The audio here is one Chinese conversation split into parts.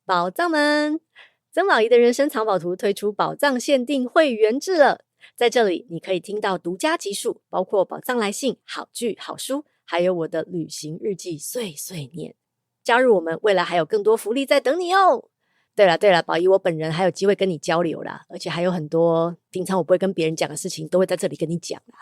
宝藏们，曾宝仪的人生藏宝图推出宝藏限定会员制了，在这里你可以听到独家集数，包括宝藏来信、好剧、好书，还有我的旅行日记碎碎念。加入我们，未来还有更多福利在等你哦。对了，宝仪我本人还有机会跟你交流啦，而且还有很多平常我不会跟别人讲的事情，都会在这里跟你讲啦。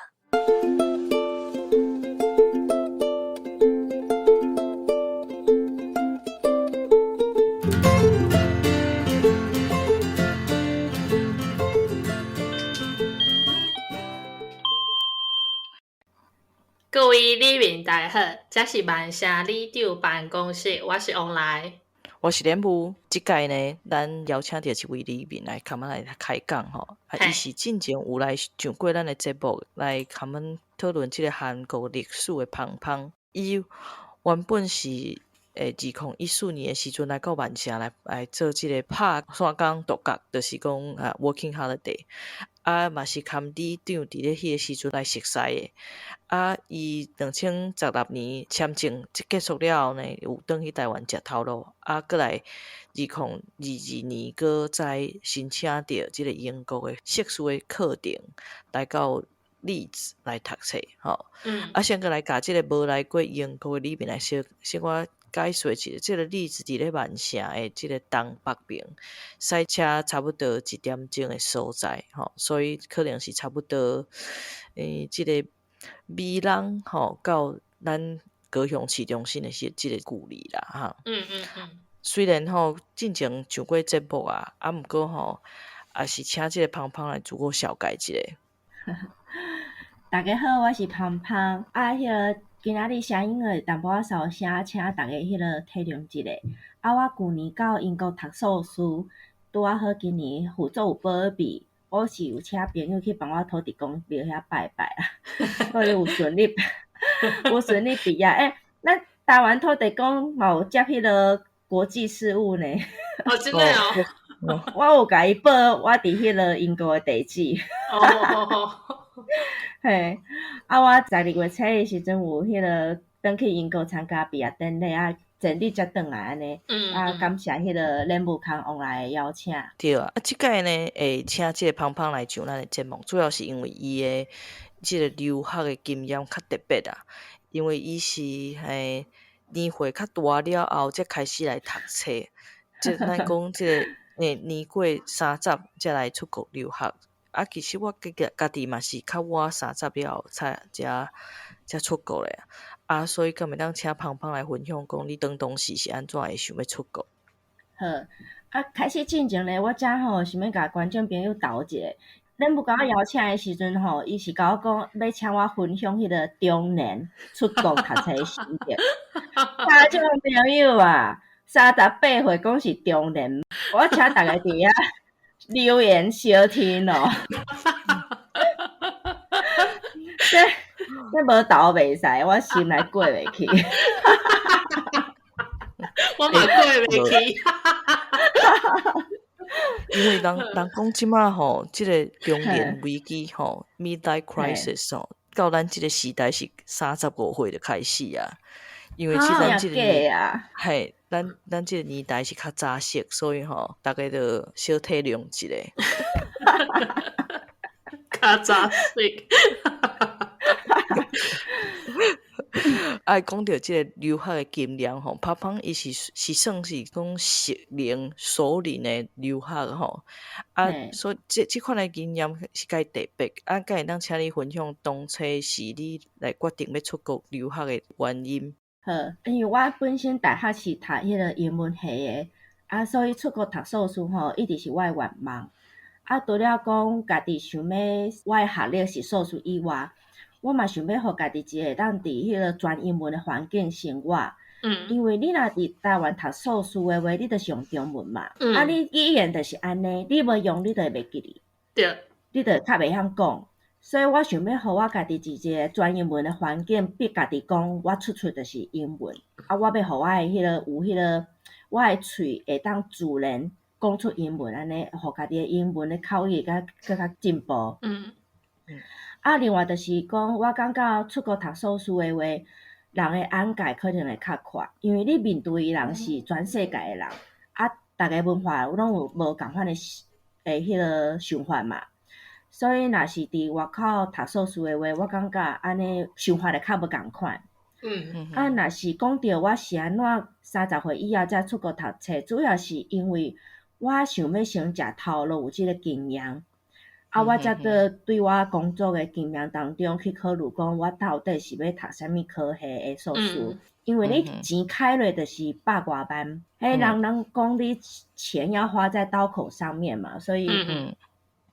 各位里面大好，这是万城里长办公室，我是王来，我是莲雾。即届呢，咱邀请到一位里面来，甲阮来开讲吼。伊是进前有来上过咱的节目，来甲阮讨论即个韩国历史的芳芳。伊原本是2014年的时阵来到万城来做即个拍山工度假，就是讲working holiday。嘛是堪里长伫咧迄个时阵来熟悉的。伊2016年签证结束了后呢，有转去台湾食头路，过来2022年搁再申请到即个英国的硕士的课程，来到利兹来读册吼。先搁来甲即个无来过英国的里面来小可解说一下，即个利兹伫咧万城的即个东北边，塞车差不多1点钟的所在吼，所以可能是差不多即个米兰吼到咱高雄市中心的即个距离啦哈。虽然吼进前上过节目毋过吼也是请即个芳芳来自我小解一下。大家好，我是芳芳。迄个今仔日声音的淡薄仔沙声，请大家迄个体谅一下。我旧年到英国读硕士，拄好今年辅助有保庇，我是有请朋友去帮我土地公庙遐拜拜啦，所以有顺利毕业。咱台湾土地公嘛有接迄个国际事务呢。真的哦。我有甲伊报我伫迄个英国的地址。嘿，我12月初的时阵有迄个转去英国参加毕业典礼前日才转来安尼。感谢迄个任务康王来的邀请。对即届呢会请即个芳芳来上咱的节目，主要是因为伊的即个留学的经验较特别因为伊是年岁较大了后才开始来读册，即咱讲即个年过30才来出国留学。其实我家己嘛是较晚30了后才出国的所以敢会当请芳芳来分享讲你当时是安怎会想要出国。好开始进前咧，我想想要甲观众朋友斗一下。恁不甲我邀请的时阵伊是甲我讲要请我分享迄个中年出国读册的心得。大众朋友38岁讲是中年，我请大家伫遐留言小听哦。这无斗袂使，我心内过袂去。我嘛过袂去。因为人讲即马即个中年危机midlife crisis 到咱即个时代是35岁就开始因为咱即个咱即个年代是较早熟，所以大家就小体谅一下。较早熟。讲到即个留学的经验芳芳伊是算是讲熟龄熟龄的留学所以即款的经验是介特别敢会当请你分享当初是你来决定要出国留学的原因。好，因为我本身大学是读迄个英文系的所以出国读硕士一直是我的愿望除了讲家己想要我的学历是硕士以外，我嘛想要互家己一个当伫迄个全英文的环境生活。因为你若伫台湾读硕士的话，你就是用中文嘛。你语言就是安尼，你无用你就会袂记哩。对。你就较袂晓讲。所以我想要互我家己一个全英文的环境，逼家己讲我出就是英文。我要互我的迄个有迄个我的喙会当自然讲出英文安尼，互家己的英文的口语更较进步。另外就是讲，我感觉出国读硕士的话，人的眼界可能会较宽，因为你面对的人是全世界的人逐个文化拢有无共款的迄个想法嘛。所以若是伫外口读硕士的话，我感觉安尼想法会较无共款。若是讲到我是安怎30岁以后才出国读册，主要是因为我想要先食头路有即个经验，我才对我工作的经验当中去考虑讲我到底是要读啥物科系的硕士。因为你钱开落就是100外万，迄人讲你钱要花在刀口上面嘛，所以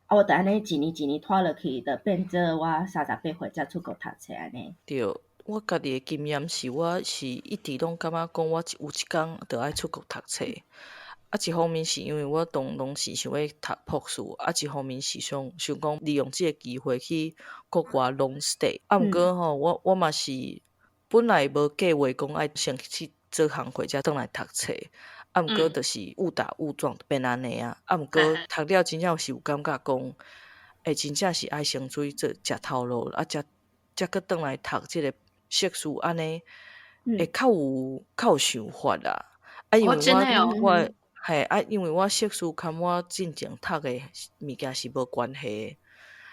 我就安尼一年一年拖落去，就变做我38岁才出国读册安尼。对，我家己的经验是，我是一直拢感觉讲我有一天就爱出国读册。一方面是因为我拢是想要读博士，一方面是想讲利用即个机会去国外 long stay。毋过吼，我嘛是本来无计划讲爱先去做工课才转来读册。毋过就是误打误撞变安尼啊。毋过读了真正是有感觉讲，真正是爱先做食头路，才搁转来读即个硕士安尼，会较有想法啦。因为因为我硕士甲我进前读的物件是无关系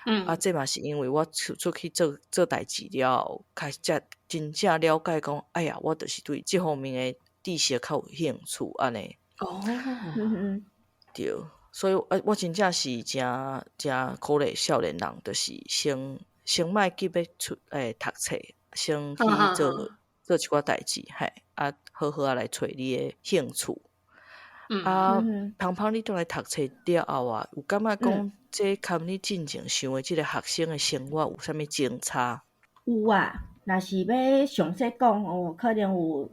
的。这嘛是因为我出去做代志了，开始才真正了解讲，哎呀，我就是对这方面的知识较有兴趣安尼。对，所以我真正是真鼓励少年人，就是先莫急要出读册，先去做一寡代志，好好来找你的兴趣。芳芳，你转来读册了后有感觉讲这跟你进前想的即个学生的生活有啥物争差？有啊，若是要详细讲可能有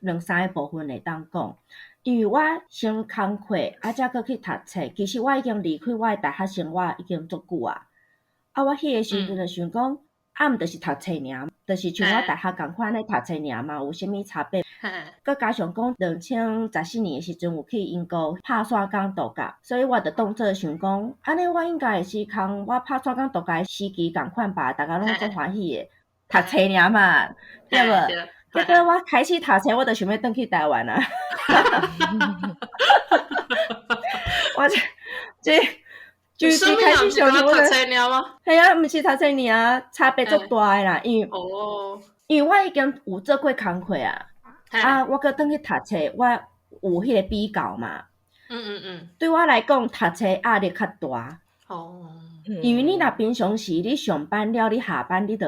2-3个部分会当讲。因为我先工课才搁去读册，其实我已经离开我的大学生活已经足久啊。我迄个时阵就想讲，毋就是读册尔，就是像我大学共款咧读册尔嘛，有啥物差别？佮加上讲2014年的时阵有去英国拍沙港度假，所以我就当做想讲，安尼我应该会是共我拍沙港度假的时期共款吧，大家拢足欢喜的，读册尔嘛，对无？结果我开始读册，我就想要转去台湾啊。我这开始想说，读册了吗？系啊，毋是读册尔，差别足大的啦。因为我已经有做过工课啊，我搁转去读册，我有迄个比较嘛。对我来讲，读册压力较大。因为你若平常时你上班了，你下班你就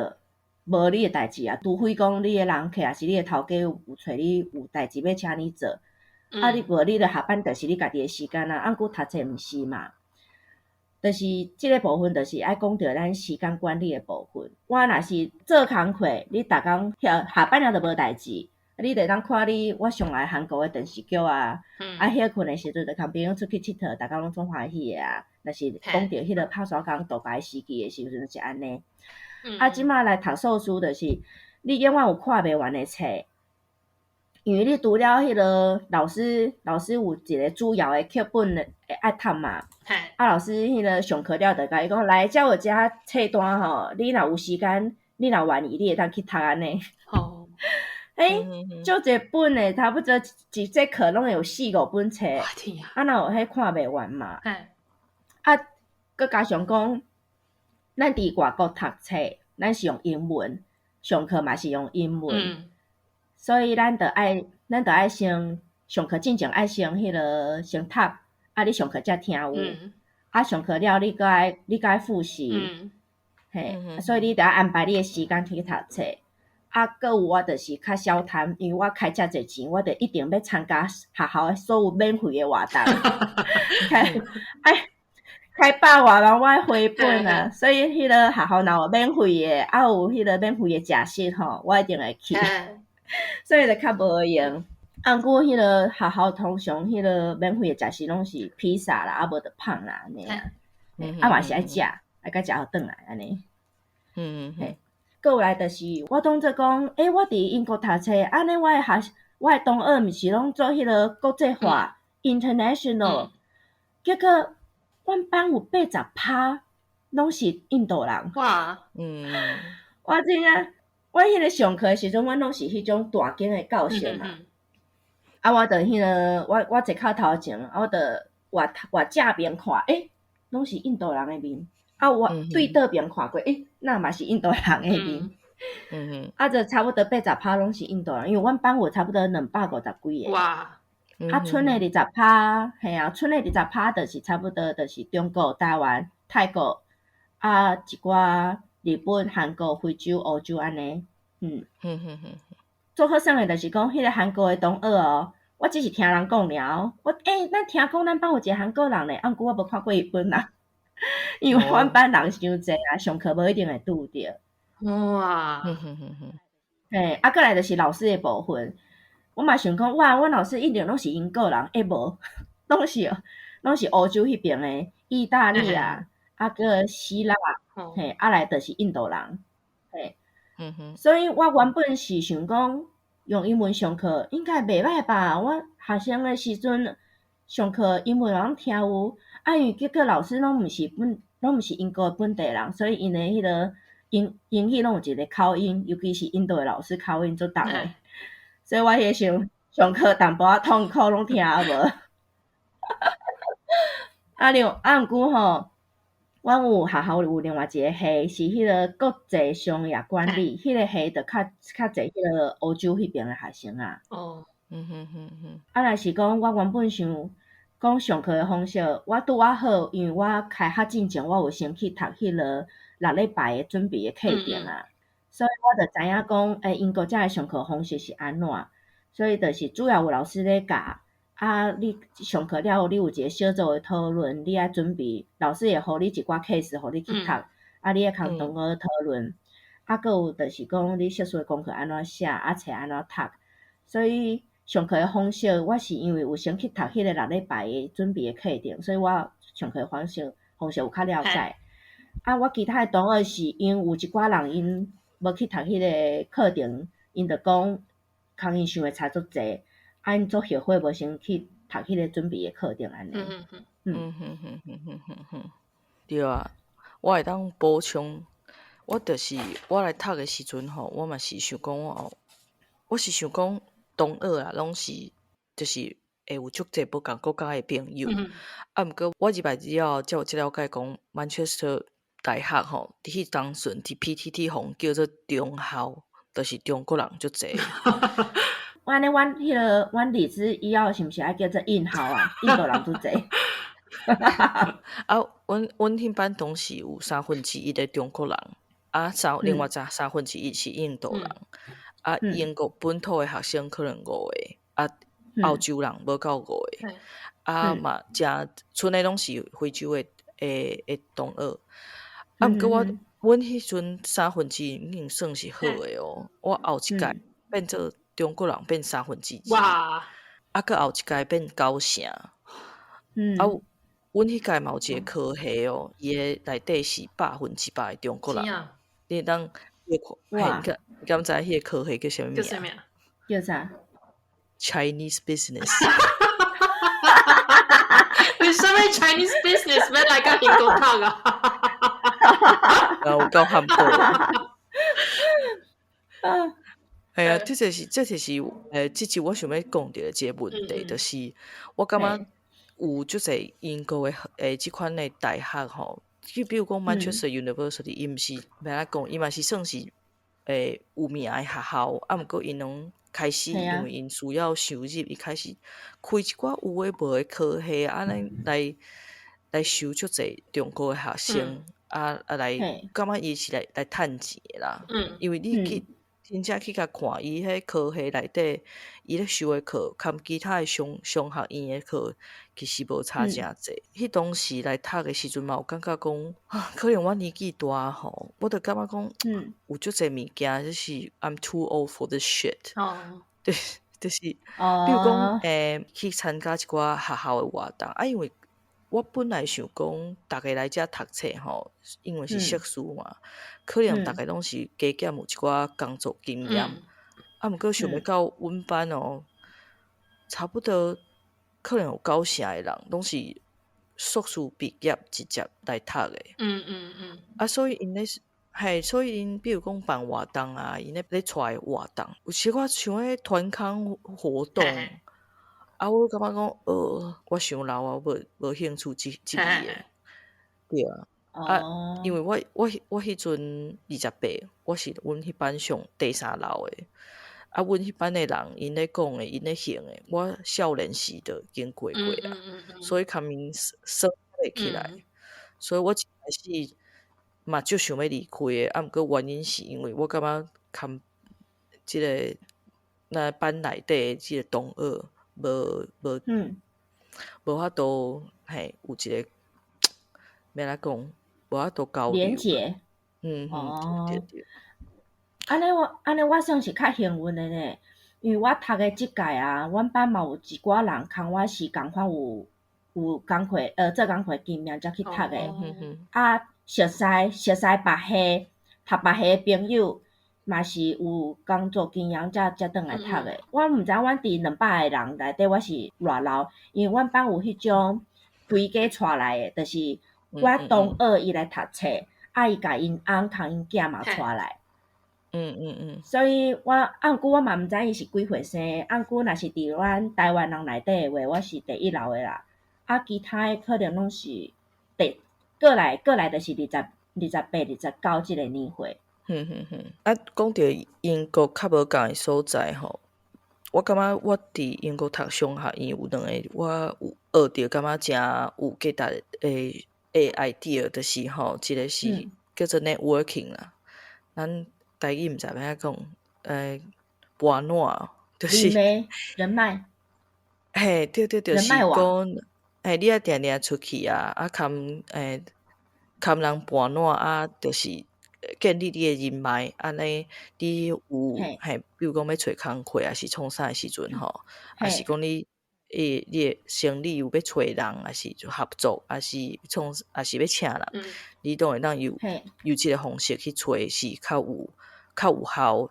无你的代志啊，除非讲你的人客也是你的头家有找你有代志要请你做，你无你就下班就是你家己的时间啊。过读册毋是嘛，就是即个部分就是爱讲到咱时间管理的部分。我若是做工课，你逐工下班了就无代志，你就当看我上来韩国的电视剧啊，歇困的时阵就跟朋友出去佚佗，逐工拢总欢喜的啊。若是讲到迄个拍沙港度假时期的时阵是安尼。即马来读硕士，就是你永远有看袂完的册，因为你除了迄个老师有一个主要的课本会爱读嘛，老师迄个上课了就甲伊讲，来，遮有遮册单吼，你若有时间，你若愿意，你会当去读安尼。足侪本的，差不多一节课拢有4-5本册，哪有迄看袂完嘛？佮加上讲，咱伫外国读册，咱是用英文，上课嘛是用英文，所以咱就爱先上课进前爱先迄个先读，你上课才听有，上课了你搁爱复习，所以你得安排你的时间去读册。搁有我就是较少贪，因为我开遮侪钱，我就一定要参加学校的所有免费的活动。开100外万我的回本啊，所以迄个学校若有免费的，有迄个免费的食宿吼，我一定会去。所以就较无用。过迄个学校通常迄个免费的食宿拢是披萨啦，无就胖啦安尼啊。嘛是爱食，爱甲食好转来安尼。过有来就是我当作讲，我伫英国读册，安尼我的同学毋是拢做迄个国际化 international，结果阮班有80%拢是印度人。哇！我真正，我迄个上课的时阵，阮拢是迄种大间的教室嘛。我著迄个我坐靠头前，我著我正边看，拢是印度人诶面。我对倒边看过，那嘛是印度人诶面。就差不多80%拢是印度人，因为阮班有差不多250几个。哇！剩诶20%，嘿啊，剩诶20%就是差不多就是中国、台湾、泰国，一寡日本、韩国、非洲、欧洲安尼。最好耍诶就是讲，迄个韩国诶同学哦，我只是听人讲尔。咱听讲咱班有一个韩国人咧，毋过我无看过伊本人，因为阮班人伤济啊，上课无一定会拄着。哇！嘿，过来就是老师诶部分。我嘛想讲，哇，阮老师一定拢是英国人，无，拢是欧洲迄边诶，意大利啊，个希腊，嘿，来就是印度人，嘿，所以我原本是想讲用英文上课应该袂歹吧？我学生诶时阵上课英文人听有，因为结果老师拢毋是英国本地人，所以因诶迄个英语拢有一个口音，尤其是印度诶老师口音做重诶。所以我迄上课淡薄仔痛苦，拢听无。毋过吼，阮有学校有另外一个系是迄个国际商业管理，迄个系就较济迄个欧洲迄边诶学生啊。若是讲我原本想讲上课诶方式，我拄好，因为我开学进前，我有先去读迄个6礼拜诶准备诶课程啊，所以我就知影讲，英国遮诶上课方式是安怎。所以就是主要有老师咧教，你上课了后，你有一个小组诶讨论，你爱准备，老师会互你一寡 case，互你去读，你爱共同学讨论，搁有就是讲你小数诶功课安怎写，册安怎读。所以上课诶方式，我是因为有先去读迄个6礼拜诶准备诶课程，所以我上课诶方式有较了解。我其他诶同学是因为有一寡人因无去读迄个课程，因就讲。空因想诶差足济，因做后悔无先去读迄个准备诶课程安尼。对啊，我会当补充，我就是我来读诶时阵吼，我嘛是想讲我是想讲同学啊，拢是就是会有足济无共国家诶朋友。毋过我入来之后，才有了解讲Manchester大学吼，伫迄当阵伫 PTT 互叫做中校。就是中国人足济。安尼，阮荔枝以后是毋是爱叫做印校啊？印度人足济。阮迄班同时有1/3的中国人，另外1/3是印度人，英国本土的学生可能5个，澳洲人无够5个，嘛剩的拢是非洲的同学。毋过阮迄阵1/3已经算是好诶哦，我后一届变做中国人变2/3，哇！搁后一届变9成。阮迄届嘛有一个科系哦，伊诶内底是100%诶中国人。你当你敢知迄个科系叫啥物名？叫啥名？叫啥 ？Chinese business。你什么 Chinese business 要来甲英国读啊？有够含糊。系啊，这就是这是我想要讲到的一个问题，就是我感觉有足济英国的即款的大学吼，就比如讲 Manchester University，伊毋是要来讲，伊嘛是算是有名的学校，毋过因拢开始因为因需要收入，伊开始开一寡有诶无诶科系，安尼来收足济中国诶学生，来感觉伊是来趁钱诶啦，因为你去。真正去甲看伊迄科系内底，伊咧修诶课，含其他诶商学院诶课，其实无差诚济。迄当时来读诶时阵嘛，有感觉讲，可能我年纪大吼，我就感觉讲，有足济物件就是 I'm too old for this shit。对，就是，比如讲，去参加一寡学校诶活动，因为我本来想讲，逐个来遮读册吼，因为是硕士嘛，可能逐个拢是加减有一寡工作经验。毋过想要到阮班哦，差不多可能有9成诶人拢是硕士毕业直接来读诶。所以因咧所以因比如讲办活动啊，因咧带活动，有时我像迄团康活动。我感觉讲，我伤老啊，无兴趣即个诶，对啊。因为我迄阵28，我是阮迄班上第3老诶。阮迄班诶人，因咧讲诶，因咧行诶，我少年时就已经过啊，所以较面算袂起来。所以我一开始嘛就想要离开诶，毋过原因是因为我感觉较即个咱班内底诶即个同学无法度有一个要来讲，无法度交流。连结。对。安尼我算是较幸运诶呢，因为我读诶即届啊，阮班嘛有一寡人共我是共款有工课做工课经验才去读诶。熟悉别系读别系诶朋友嘛是有工作经验才转来读诶。我毋知阮伫200个人内底我是偌老，因为阮班有迄种推家带来诶，就是我同学伊来读册，伊甲因翁共因囝嘛带来。所以毋过我嘛毋知伊是几岁生，毋过若是伫阮台湾人内底诶话，我是第1老诶啦。其他诶可能拢是过来就是28、29即个年岁。讲到英国较无共诶所在吼，我感觉我伫英国读商学院有2个，我有学着感觉诚有价值诶idea，就是吼，一个是叫做 networking 啦，咱台语毋知要安怎讲，搬烂就是人脉。嘿，对，就是讲，你要定定出去啊，牵人搬烂就是建立你诶人脉，安尼你有比如讲要找工课，还是创啥诶时阵吼，还是讲你诶生理有要找人，还是合作，还是要请人，你都会当有即个方式去找，是较有效，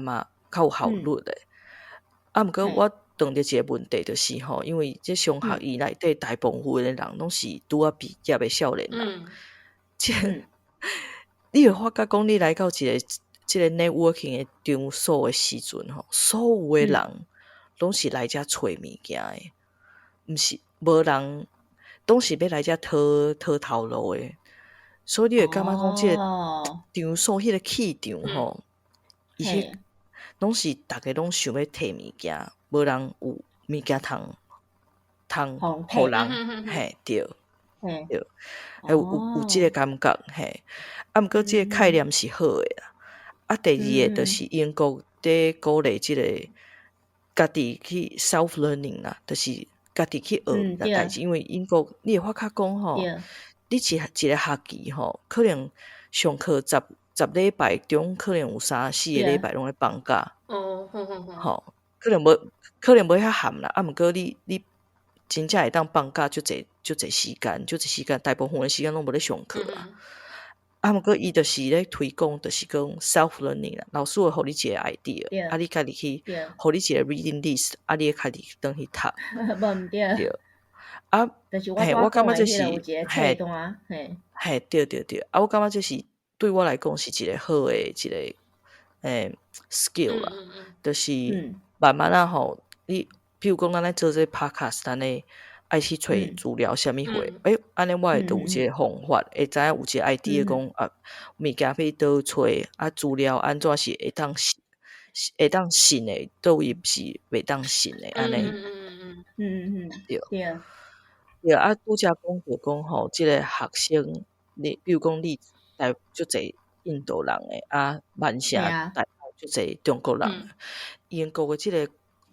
嘛较有效率诶。毋过我碰到一个问题就是吼，因为这商学院内底大部分诶人拢是拄毕业诶少年人，你会发觉讲你来到即个 networking 诶场所诶时阵吼，所有诶人拢是来遮找物件诶，毋是无人拢是要来遮讨头路诶，所以你会感觉讲即个场所迄个气场吼，伊迄拢是逐个拢想要摕物件，无人有物件通互人，对，有即个感觉，毋过即个概念是好诶啦。第2个就是英国伫鼓励即个家己去 self learning 啦，就是家己去学代志，因为英国你会发觉讲吼，你一个学期吼，可能上课10礼拜中，可能有3-4个礼拜拢咧放假。可能无遐含啦，毋过你真正会当放假足济时间，大部分诶时间拢无咧上课啊。毋过伊就是咧推广，就是讲 self learning 啦，老师会互你一个 idea，你家己去互你一个 reading list，你会家己倒去读。无毋对。对。就是我感觉这是有一个册单，对。我感觉这是对我来讲是一个好诶一个skill 啦，就是慢慢吼，你比如讲咱咧做这 podcast， 咱咧爱去找资料，啥物货，安尼我会有一个方法，会知影有一个 idea 讲物件要倒找，资料安怎是会当信诶，倒位是袂当信诶，安尼。对。拄则讲着讲吼，即个学生，比如讲你足济印度人诶，万城大学足济中国人，英国诶即个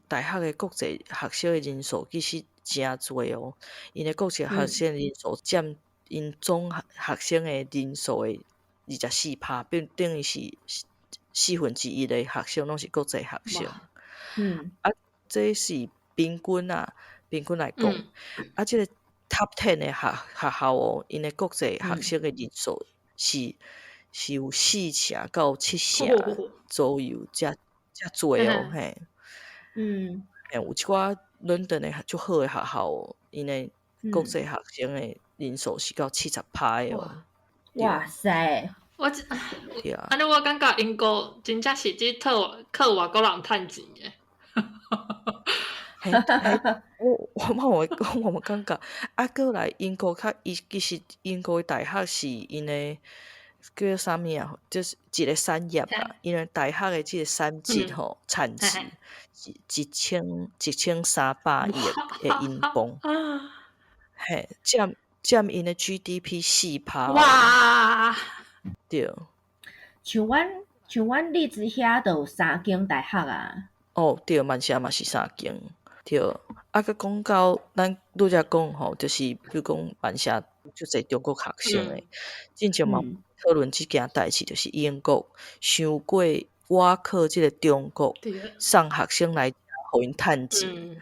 大学诶国际学生诶人数其实诚侪哦，因诶国际学生人数占因总学生诶人数诶24%，等于是1/4诶学生拢是国际学生。这是平均来讲，即个 Top 10诶学校哦，因诶国际学生诶人数是有4成到7成左右，遮侪哦，有一寡伦敦诶足好诶学校哦，因诶国际学生诶人数是到70%诶哦。哇塞！安尼我感觉英国真正是伫靠外国人趁钱诶。我嘛感觉，过来英国其实英国的大学是因的叫啥物啊？就是一个产业啦，因为大学的即个产值产值是1300亿的英镑，占因的 GDP 4%哇！对。像阮荔枝遐就有3间大学啊。对，曼社嘛是3间，对。佮讲到咱拄则讲吼，就是比如讲曼社就侪中国学生诶，之前嘛讨论即件代志，就是英国想过挖靠即个中国送学生来互因趁钱。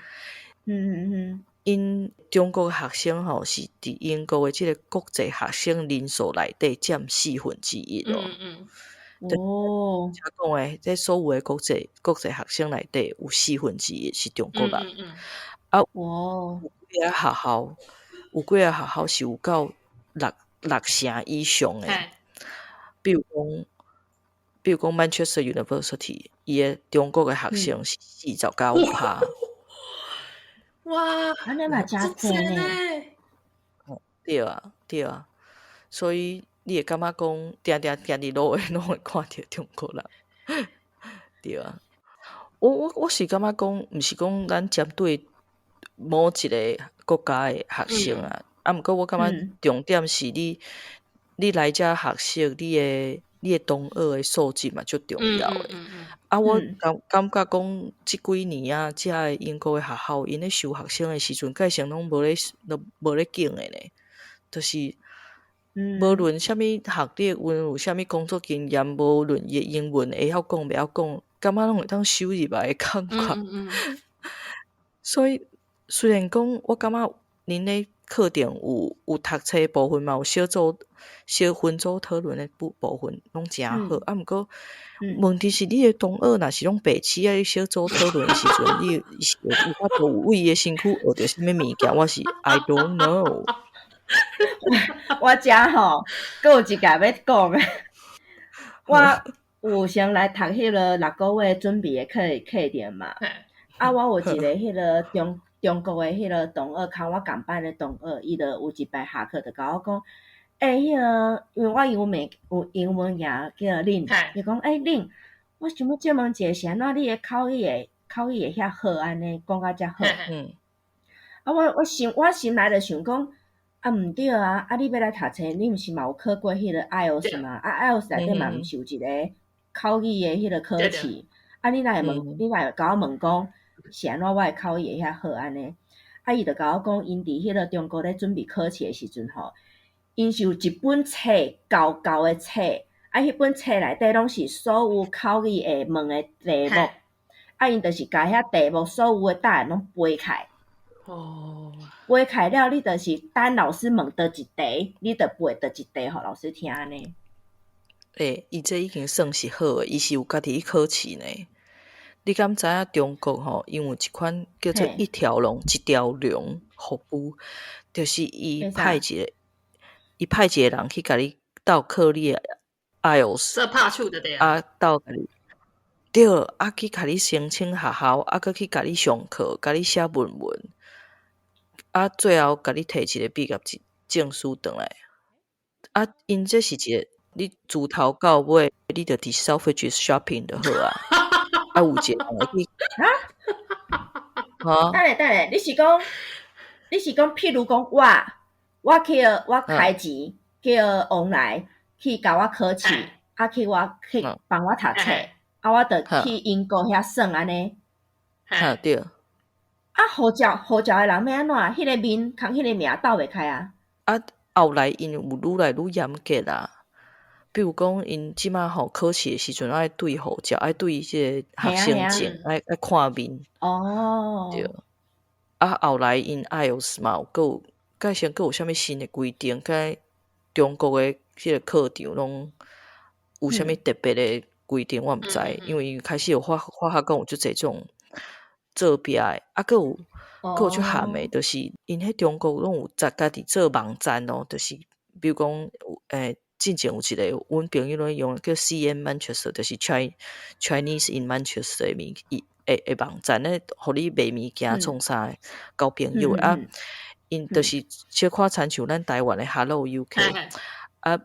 因中国学生吼是伫英国诶即个国际学生人数内底占1/4哦。讲诶，即所有诶国际学生内底有1/4是中国人。有几个学校是有到六成以上诶。比如讲 Manchester University， 伊诶中国诶学生是49%。哇，安尼嘛真济呢。对啊，所以你会感觉讲，定伫路诶拢会看到中国人。对啊，我是感觉讲，毋是讲咱针对某一个国家诶学生啊，毋过我感觉重点是你来遮学习，你诶同学诶素质嘛足重要诶。我感觉讲即几年啊，遮诶英国诶学校，因咧收学生诶时阵，改成拢无咧拣诶呢，就是无论啥物学历，有啥物工作经验，无论伊诶英文会晓讲袂晓讲，感觉拢会当收入来诶感觉。所以虽然讲我感觉恁咧课程有读册诶部分嘛，有小分组讨论诶部分拢诚好，毋过问题是你诶同学若是拢白痴啊，你小组讨论诶时阵，你是有法度为伊诶身躯学着啥物物件？我是 I don't know。我遮吼，阁有一件要讲诶。我有先来读迄个6个月准备诶课程嘛。我有一个迄个中国诶迄个同学，考我共班诶同学，伊就有一摆下课就甲我讲，迄个因为我有英文名叫林，伊讲林，我想要借问者是安怎你诶口语会遐好安尼，讲甲遮好。我心内就想讲，毋对啊，你要来读册，你毋是嘛有考过迄个 IELTS 嘛？IELTS 内底嘛毋是有一个口语诶迄个考试。你若会甲我问讲，是安怎我诶口语会遐好安尼？伊就甲我讲，因伫迄个中国咧准备考试诶时阵吼，因是有一本册，厚诶册，迄本册内底拢是所有口语会问诶题目，因就是甲遐题目所有诶答案拢背起来。背起了，你就是等老师问倒一题，你就背倒一题，互老师听安尼。伊这已经算是好诶，伊是有家己去考试呢。你敢知影中国吼，因有一款叫做一条龙服务，就是伊派一个人去甲你斗考你诶 IELTS， 这拍手的对啊。斗甲你对，去甲你申请学校，搁去甲你上课，甲你写论文，最后甲你摕一个毕业证书转来。因这是一个你自头到尾，你着伫Selfridges shopping 就好啊。有一个人会去等下，你是讲，譬如讲我开钱叫王来去甲我考试，去帮我读册，我着去英国遐算安尼。对。呼叫诶人要安怎？迄个面空迄个名斗袂开啊。后来因有愈来愈严格啊。比如讲，因即马考试诶时阵爱对护照，爱对即个学生证，爱看面。对。后来因 IELTS 嘛，改成有啥物新诶规定？甲中国诶迄个课程拢有啥物特别诶规定？我毋知，因为开始有发讲有足侪种做壁诶，阁有足咸诶，就是因迄中国拢有家己做网站咯，就是比如讲之前有一个阮朋友咧用叫 CN Manchester， 就是 Chinese in Manchester 诶网站咧，互你卖物件创啥诶，交朋友啊。因就是小可亲像咱台湾诶 Hello UK 啊。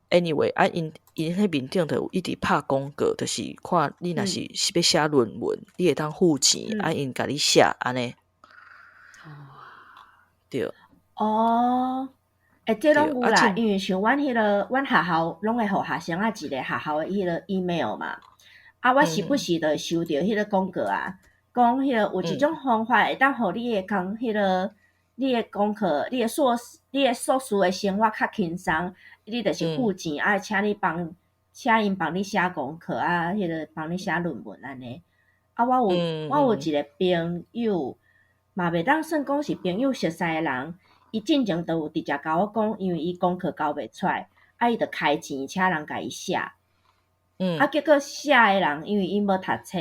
anyway 啊，因迄面顶就有一直拍广告，就是看你若是要写论文，你会当付钱，啊，因甲你写安尼。对。这拢有啦，因为像阮学校拢会互学生一个学校诶迄个 email 嘛。啊，我时不时就会收到迄个广告啊，讲迄个有一种方法会当互你诶迄个你诶功课、你诶硕士诶生活较轻松，你就是付钱啊，请因帮你写功课啊，迄个帮你写论文安尼。啊，我有一个朋友，嘛袂当算讲是朋友熟识诶人，伊进前都有直接甲我讲，因为伊功课交袂出来，啊，伊就开钱请人甲伊写。啊，结果写诶人，因为伊无读册，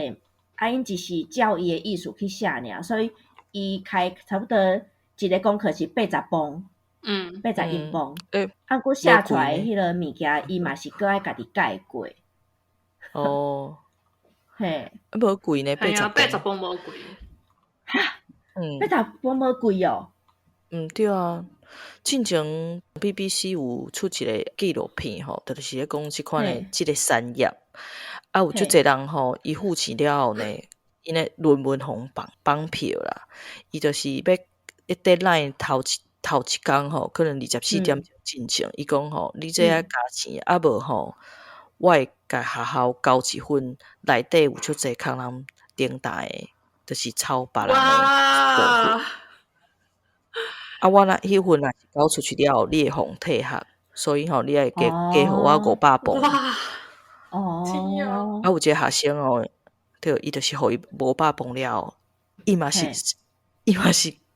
啊，因只是照伊诶意思去写尔，所以伊开差不多一个功课是80磅，80英镑。啊，佮写出来迄个物件，伊嘛是搁爱家己改过。嘿，无贵呢，80磅无贵。哈，80磅无贵哦。对啊。进前 BBC 有出一个纪录片吼，就是咧讲即款诶即个产业，啊有足侪人吼，伊付钱了后呢，因诶论文互绑票啦，伊就是要deadline 头一工吼，可能24点进前，伊讲吼，你这要加钱，啊无吼，我会甲学校交一份，内底有足侪空人顶大诶，就是抄别人诶部分。啊，我若迄份若是交出去了后，你会互退学，所以吼，你爱加互我500磅。啊，有一个学生哦，对，伊就是互伊500磅了后，伊嘛是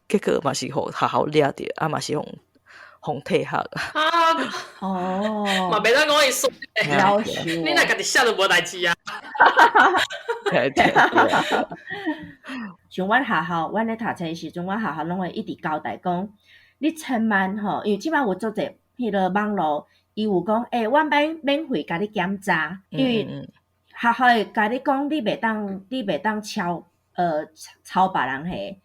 结果嘛是互学校掠着，啊嘛是互退学。嘛袂当讲伊说夭寿，你若家己写都无代志啊。像阮学校，阮咧读册时阵，阮学校拢会一直交代讲，你千万吼，因为即摆有足侪迄个网络，伊有讲，阮免费甲你检查，因为学校会甲你讲，你袂当抄别人迄。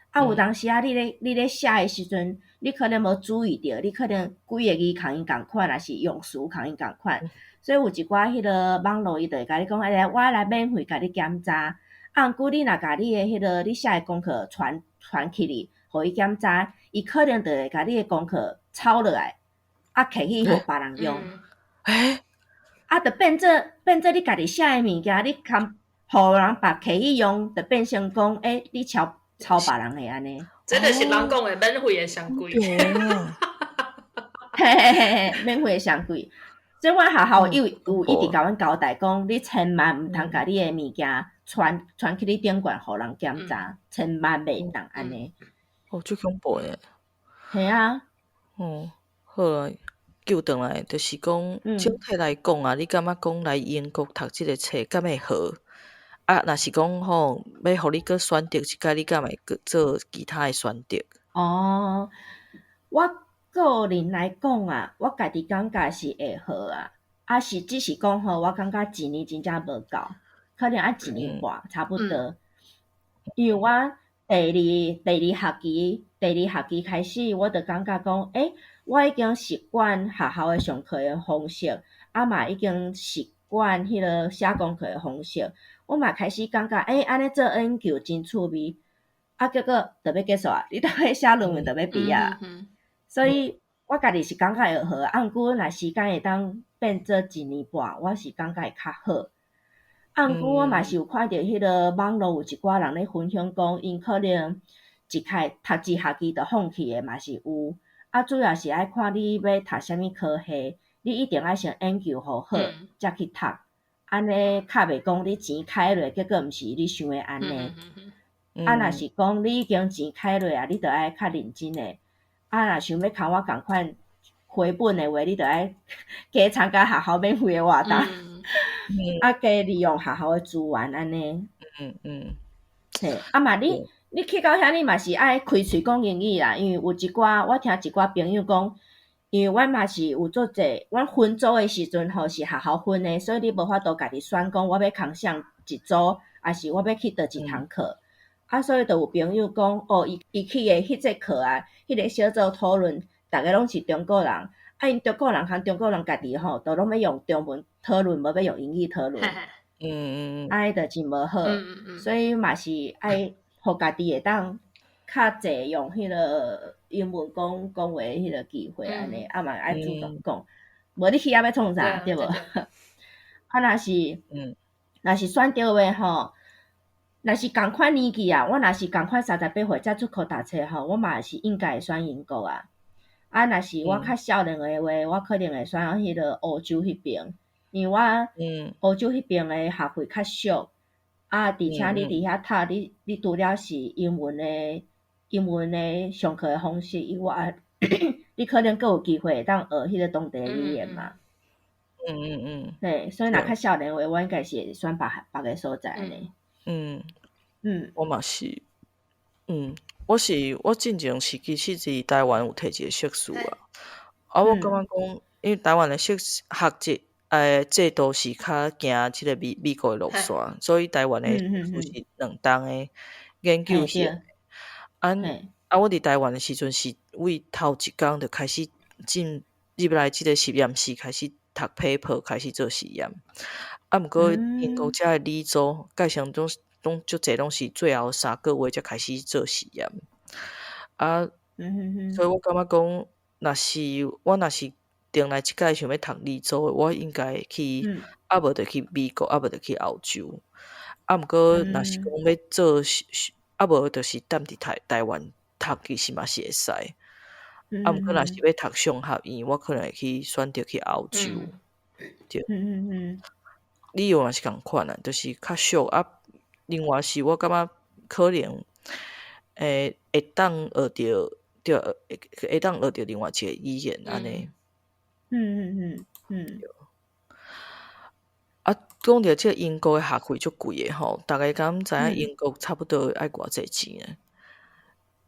啊，有当时啊，你咧写诶时阵，你可能无注意到，你可能几个字共伊共款，还是用词共伊共款，所以有一寡迄个网络伊就会甲你讲，我来免费甲你检查。啊，毋过你若甲你诶迄个你写诶功课传起哩，互伊检查，伊可能就会甲你诶功课抄落来，啊，摕去互别人用。啊，就变做你家己写诶物件，你互人别摕去用，就变成讲，你抄别人诶安尼。这就是人讲诶免费诶上贵。免费诶上贵。所以阮学校有一直甲阮交代讲，你千万毋通甲你诶物件传去你顶悬，互人检查，千万袂当安尼。最恐怖诶。系啊。好啊，救转来就是讲，整体来讲啊，你感觉讲来英国读即个册敢会好？啊，若是讲吼，要互你搁选择一届，你敢会搁做其他诶选择？我个人来讲啊，我家己感觉是会好啊，只是讲吼，我感觉一年真正无够，可能要1年半差不多。因为我第二学期开始，我就感觉讲，我已经习惯学校诶上课诶方式，啊嘛已经习惯迄个写功课诶方式，我嘛开始感觉，安尼做研究真趣味。啊，结果就要结束啊！你当要写论文就要毕业，所以我家己是感觉会好。啊，毋过若时间会当变做1年半，我是感觉会较好。啊，毋过我嘛是有看到迄个网络有一寡人咧分享讲，因可能读一学期就放弃诶嘛是有。啊，主要是爱看你要读啥物科系，你一定爱先研究好，才去读。安尼较袂讲你钱开落，结果毋是你想诶安尼。啊，若是讲你已经钱开落啊，你着爱较认真诶。啊，若想要甲我共款回本诶话，你着爱加参加学校免费诶活动，啊，加利用学校诶资源安尼。嘿，啊嘛，你去到遐，你嘛是爱开喙讲英语啦，因为有我听一寡朋友讲，因为阮嘛是有做者，阮分组诶时阵吼是学校分诶，所以你无法度家己选讲我要空上一组。还是我要去倒一堂课。所以就有朋友讲，伊去的迄节课啊，迄个小组讨论，逐个拢是中国人，因中国人和中国人家己吼，都拢要用中文讨论，无要用英语讨论，安尼就真无好，所以嘛是爱互家己会当较侪用迄个英文讲话迄个机会安尼，嘛爱主动讲，无你去要创啥，对无？若是选着的吼。若是同款年纪啊，我若是同款38岁才出国读册吼，我嘛是应该会选英国啊。若是我较少年的话，我可能会选迄个欧洲迄边，因为我欧洲迄边的学费较俗，而且你伫遐读，你除了是英文的上课的方式以外，你可能佫有机会会当学迄个当地的语言嘛。对，所以若较少年的话，我应该是会选别个所在安尼。我嘛是，我进前是其实伫台湾有摕一个硕士啊，我感觉讲，因为台湾的学制度是较行即个美国的路线，所以台湾的硕士是2档的研究型。我伫台湾的时阵是为头一工就开始入来即个实验室开始读 paper 开始做实验。毋过英国遮的理组介绍拢足侪拢是最后3个月才开始做实验所以我感觉讲，若是定来一届想要读理组的，我应该去无就去美国，无就去澳洲。毋过若是讲要做无就是踮伫台湾读，其实嘛是会使。毋过若是要读商学院，我可能会去选择去澳洲。对。理由也是共款啊，就是较俗另外是我感觉可能会当学着另外一个语言安尼。讲着即个英国的学费足贵的吼，逐个敢知影英国差不多爱偌济钱呢？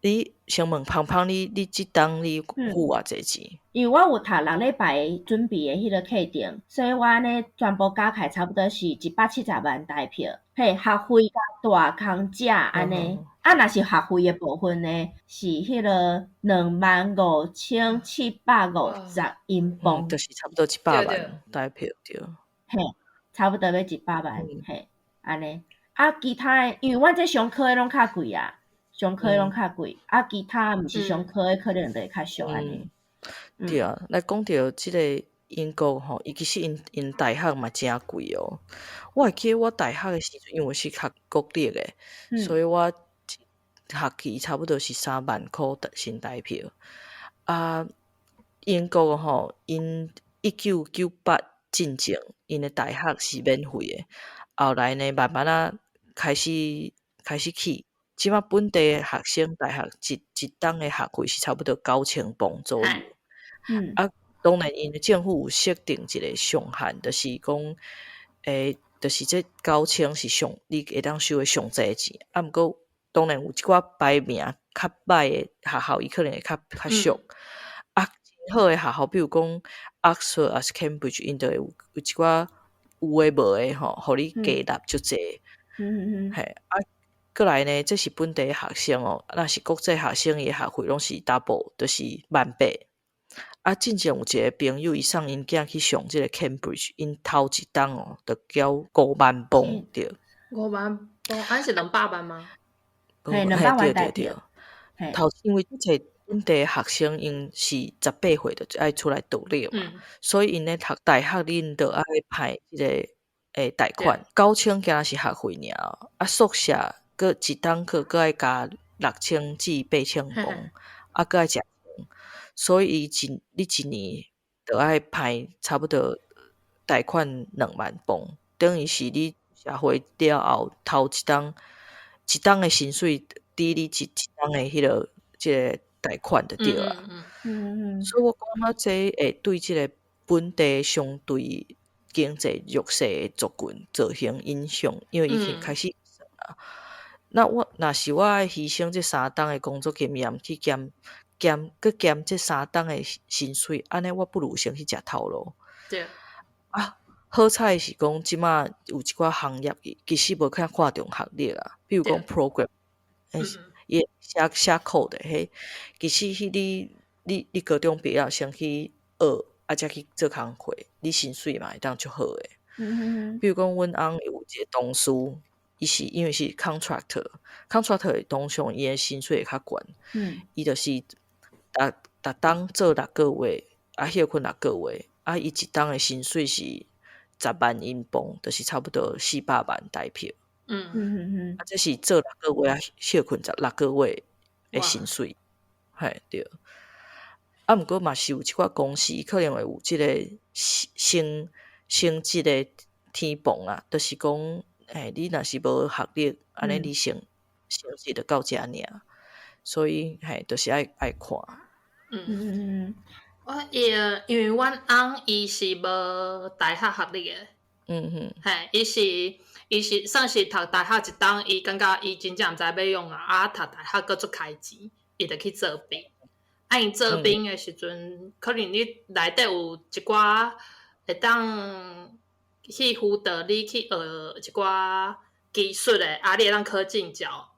你先问芳芳，你即当你付偌济钱？因为我有读6礼拜准备的迄个课程，所以我安尼全部加起来差不多是170万台票。嘿，学费加大空食安尼。若是学费的部分呢，是迄个25,750英镑，就是差不多100万台票对。嘿，差不多要100万，嘿，安尼。其他的，因为阮这上课的拢较贵啊。上课拢较贵，其他毋是上课的可能就会较俗安尼。对啊，来讲到即个英国吼，伊其实因大学嘛真贵哦。我会记得我大学的时阵，因为我是读国立的，所以我学期差不多是3万块新台票。英国吼，因1998进前，因的大学是免费的，后来呢慢慢开始起。即马本地的学生大学一档的学费是差不多9000镑左右。当然因政府有设定一个上限，就是讲，就是这9000是你会当收的上济钱。毋过当然有一寡排名较歹的学校，伊可能会较俗。真好的学校，比如讲 Oxford 还是 Cambridge， 因就会有一寡有诶无诶吼，互你加纳足济。过来呢，这是本地的学生哦。若是国际学生，伊的学费拢是 double， 就是18000。进前有一个朋友，伊送因囝去上即个 Cambridge， 因头一档哦，就交5万镑对。5万镑，是200万吗？嘿，200万台票。因为即个本地的学生，因是18岁就爱出来独立嘛，所以因咧读大学，恁就爱派即个贷款，9000竟若是学费尔，宿舍。个一档课个爱加6000至8000镑，个爱食饭，所以你一年就爱派差不多贷款2万镑，等于是你社会了后头一档的薪水抵你一档的迄个即个贷款就对啊。所以我感觉这会对即个本地相对经济弱势的族群造成影响，因为已经开始那若是我爱牺牲这3档的工作经验去减这3档的薪水，安尼我不如先去食头路。对好彩是讲即马有一寡行业其实无较看重学历啊，比如讲 program， 伊写 code 的迄，其实你高中毕业先去学，才去做工课，你薪水嘛会当足好诶。比如讲，阮翁有一个同事，伊是因为是 contractor 通常伊诶薪水会较悬，伊就是逐冬做6个月，休困6个月，伊一冬诶薪水是10万英镑，就是差不多400万台票。这是做6个月休困16个月诶薪水，嘿对。毋过嘛是有一寡公司可能会有即个升职诶天棚啊，就是讲，你若是无学历，安尼你升职就到遮尔，所以就是爱看。我因为阮翁伊是无大学学历诶，伊是算是读大学一档，伊感觉伊真正毋知要用啊，读大学搁足开钱，伊就去做兵。伊做兵诶时阵，可能你内底有一寡会当去辅导你去学一寡技术诶，你会当考证照。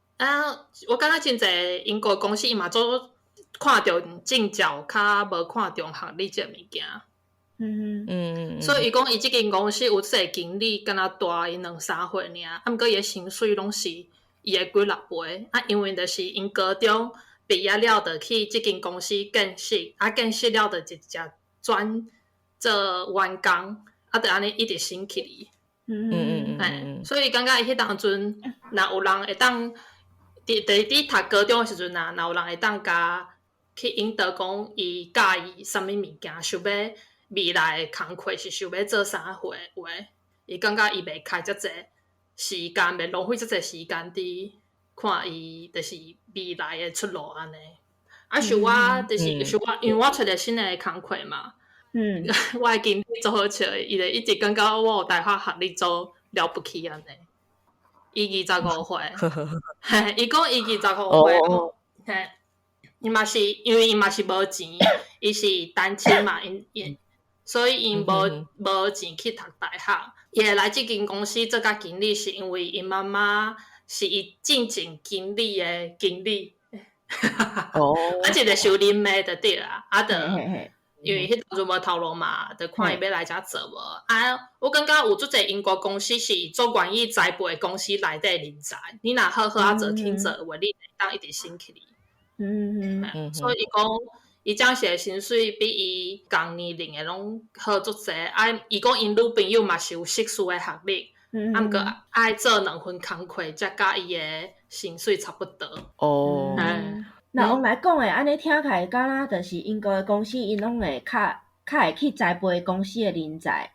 我感觉真侪英国公司伊嘛做看重证照，较无看重学历这物件。所以伊讲伊即间公司有即个经理，敢若大伊2-3岁尔，毋过伊诶薪水拢是伊诶几6倍。因为就是因高中毕业了，就去即间公司见识，见识了就直接转做员工，就安尼一直升起哩。所以感觉伊迄当阵，若有人会当伫读高中诶时阵若有人会当甲去引导讲伊介意啥物物件，想要未来诶工课是想要做啥货话，伊感觉伊袂开遮济时间，袂浪费遮济时间伫看伊就是未来诶出路安尼。像我就是因为我找着新诶工课嘛，我诶经理做好笑诶，伊就一直感觉我有大学学历做了不起安尼。伊25岁，伊讲伊25岁，伊嘛是因为伊嘛是无钱，伊是单亲嘛，所以因无钱去读大学。伊会来即间公司做甲经理，是因为因妈妈是伊进前经理诶经理。一个收啉诶就对啦，因为迄当阵无头路嘛，就看伊要来遮做无。我感觉有足侪英国公司是做愿意栽培公司内底人才，你若好好做肯做话，你会当一直升起哩。所以伊讲，伊这是薪水比伊同年龄诶拢好足济。伊讲因女朋友嘛是有硕士诶学历，毋过爱做2份工课，才甲伊诶薪水差不多。那往来讲诶，安尼听起来敢若就是英国诶公司，因拢会较会去栽培公司诶人才。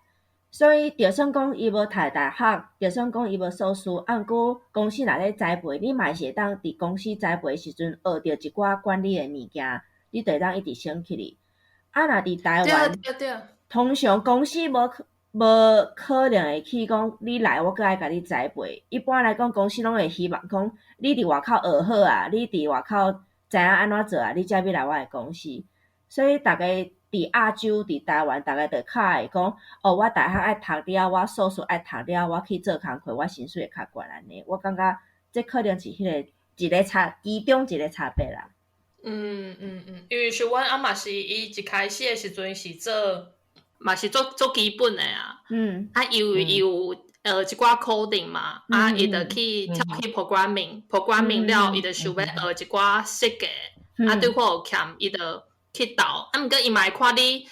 所以就算讲伊无读大学，就算讲伊无硕士，毋过公司内底栽培，你嘛是会当伫公司栽培时阵学着一寡管理诶物件，你就会当一直升起哩。若伫台湾，通常公司无可能会去讲你来，我搁爱甲你栽培。一般来讲，公司拢会希望讲你伫外口学好啊，你伫外口知影安怎做啊，你才要来我诶公司。所以大家伫亚洲、伫台湾，大家就较会讲，我大学爱读了，我硕士爱读了，我去做工课，我薪水会较悬安尼。我感觉这可能是迄个一个其中一个差别啦。因为是阮嘛是伊一开始诶时阵是做，嘛是做基本诶啊。伊有一寡 coding 嘛，伊就去跳去 programming 了，伊就想要学一寡设计，对我有欠，伊就去斗。毋过伊嘛会看你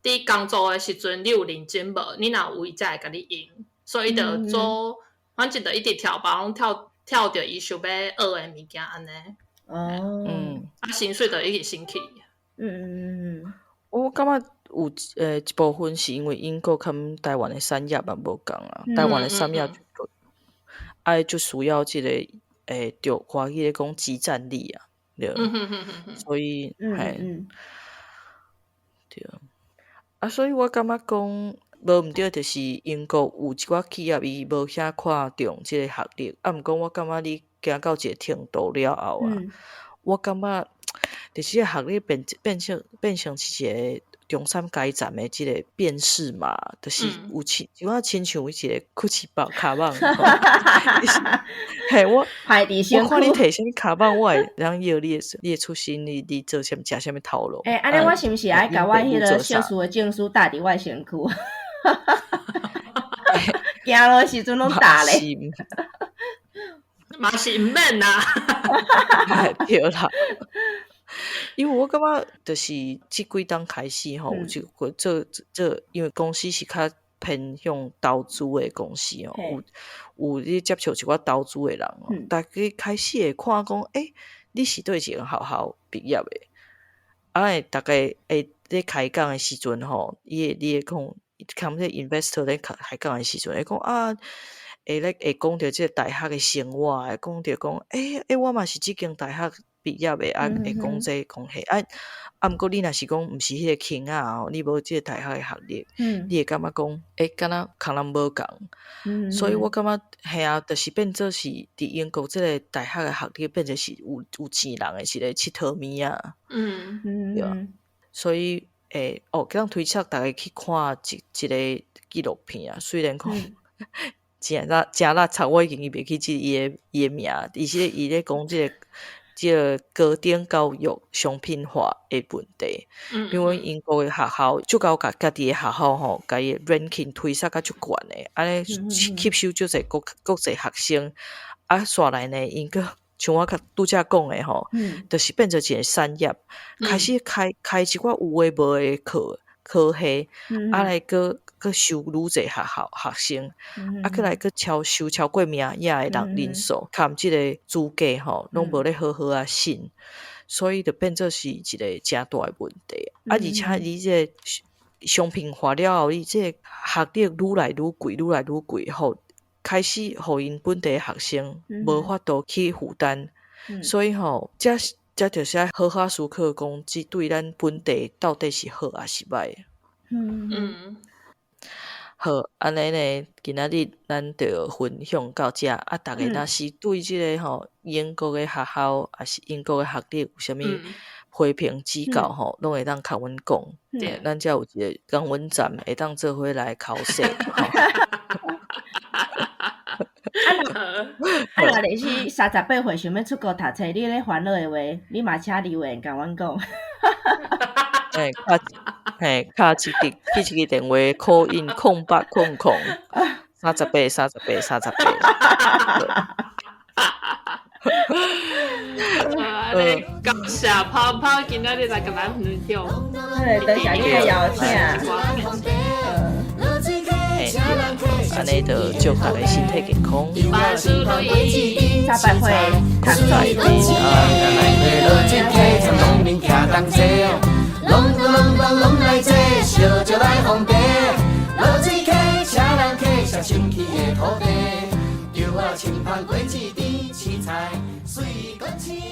伫工作诶时阵，你有认真无？你若有，伊才会甲你用。所以伊就做，反正就一直跳吧，拢跳着伊想要学诶物件安尼。薪水就一直升起。我感觉有一部分是因为英国跟台湾的产业嘛无共啊，台湾的产业就需要即个着华语咧讲即战力啊，对，所以对所以我感觉讲无毋对，就是英国有一寡企业伊无遐看重即个学历，毋过我感觉你行到一个程度了后啊，我感觉就是这个学历变成是一个中山街站的即个辨识嘛，就是有就我亲像一个酷奇包卡棒，嘿我排伫身看你躯。摕啥物卡棒，我会当要你的出身，你做啥物食啥物头路。安尼我是毋是爱甲我迄个小事的证书搭伫我身躯？行路时阵拢搭咧。嘛是毋免啦。对啦。因为我感觉就是即几档开始吼，就这因为公司是较偏向投资的公司哦，有你接触一寡投资的人哦，大家开始会看讲，你是对一个学校毕业的，大家会咧开讲的时阵吼，你会讲，看这 investor 咧开讲的时阵会讲会讲到即个大学的生活，会讲到讲，我嘛是即间大学毕业的，会讲这讲迄，毋过你若是讲毋是迄个倾啊，你无即个大学的学历，你会感觉讲，敢若空人无共，所以我感觉系啊，就是变做是伫英国即个大学的学历变成是有钱人的一个佚佗物啊，对，所以这样推测大家去看一个纪录片啊，虽然讲。真辣惨，我已经袂记即伊的名，伊咧讲即个高等教育商品化的问题。因为英国的学校足够家己的学校吼，家己 ranking 推杀甲足悬的，安尼吸收足侪国际学生，煞来呢，因个像我拄则讲的吼，就是变做一个产业，开始开一寡有诶无诶科系，来个收愈侪学生，过来个收超过名额的人数，含即个资格吼，拢无咧好啊审，所以就变做是一个诚大的问题。而且你这个商品化了后，你这个学历愈来愈贵吼，开始互因本地学生无法度去负担，所以吼，这就是要好好思考讲，即对咱本地到底是好还是歹。好，安尼呢，今仔日咱就分享到这大家若是对即个吼英国的学校，还是英国的学历有啥物批评指教吼，拢会当甲阮讲，咱才有一个讲阮站会当做伙来考试。若你是38岁想要出国读册，你咧烦恼的话，你嘛请留言甲阮讲。敲一个电话 call in 0800 38。感谢泡泡今仔日来甲咱分享。多谢你的邀请。安尼就祝大家身体健康。万事如意。38岁，读书一定。拢来坐，烧酒来烘茶，落水溪，请人客上生气的土地，叫我清芳过一池，青菜水果青。